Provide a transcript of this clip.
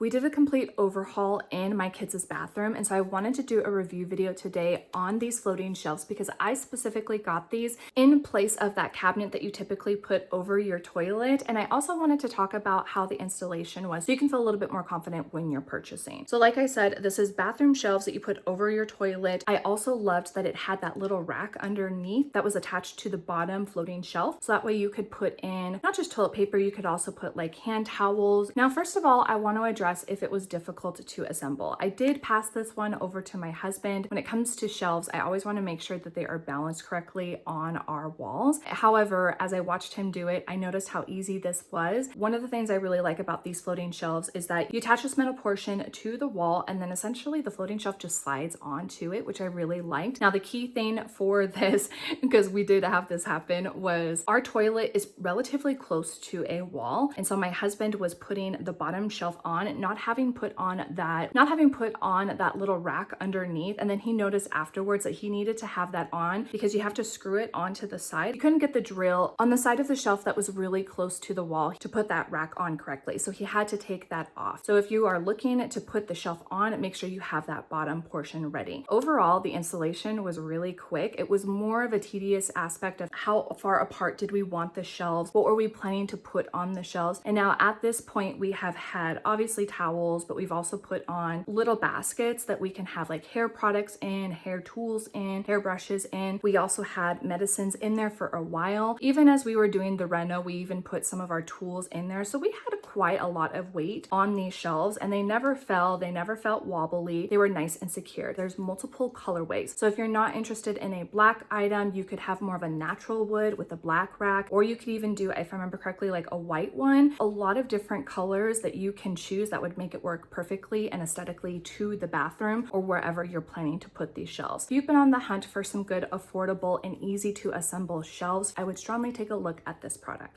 We did a complete overhaul in my kids' bathroom, and so I wanted to do a review video today on these floating shelves because I specifically got these in place of that cabinet that you typically put over your toilet. And I also wanted to talk about how the installation was so you can feel a little bit more confident when you're purchasing. So like I said, this is bathroom shelves that you put over your toilet. I also loved that it had that little rack underneath that was attached to the bottom floating shelf. So that way you could put in not just toilet paper, you could also put like hand towels. Now, first of all, I want to address if it was difficult to assemble. I did pass this one over to my husband. When it comes to shelves, I always want to make sure that they are balanced correctly on our walls. However, as I watched him do it, I noticed how easy this was. One of the things I really like about these floating shelves is that you attach this metal portion to the wall and then essentially the floating shelf just slides onto it, which I really liked. Now, the key thing for this, because we did have this happen, was our toilet is relatively close to a wall. And so my husband was putting the bottom shelf on, not having put on that little rack underneath. And then he noticed afterwards that he needed to have that on because you have to screw it onto the side. He couldn't get the drill on the side of the shelf that was really close to the wall to put that rack on correctly. So he had to take that off. So if you are looking to put the shelf on, make sure you have that bottom portion ready. Overall, the installation was really quick. It was more of a tedious aspect of how far apart did we want the shelves? What were we planning to put on the shelves? And now at this point, we have had obviously towels, but we've also put on little baskets that we can have like hair products in, hair tools in, hair brushes in. We also had medicines in there for a while. Even as we were doing the reno, we even put some of our tools in there. So we had quite a lot of weight on these shelves and they never fell. They never felt wobbly. They were nice and secure. There's multiple colorways. So if you're not interested in a black item, you could have more of a natural wood with a black rack, or you could even do, if I remember correctly, like a white one. A lot of different colors that you can choose that would make it work perfectly and aesthetically to the bathroom or wherever you're planning to put these shelves. If you've been on the hunt for some good, affordable, and easy to assemble shelves, I would strongly take a look at this product.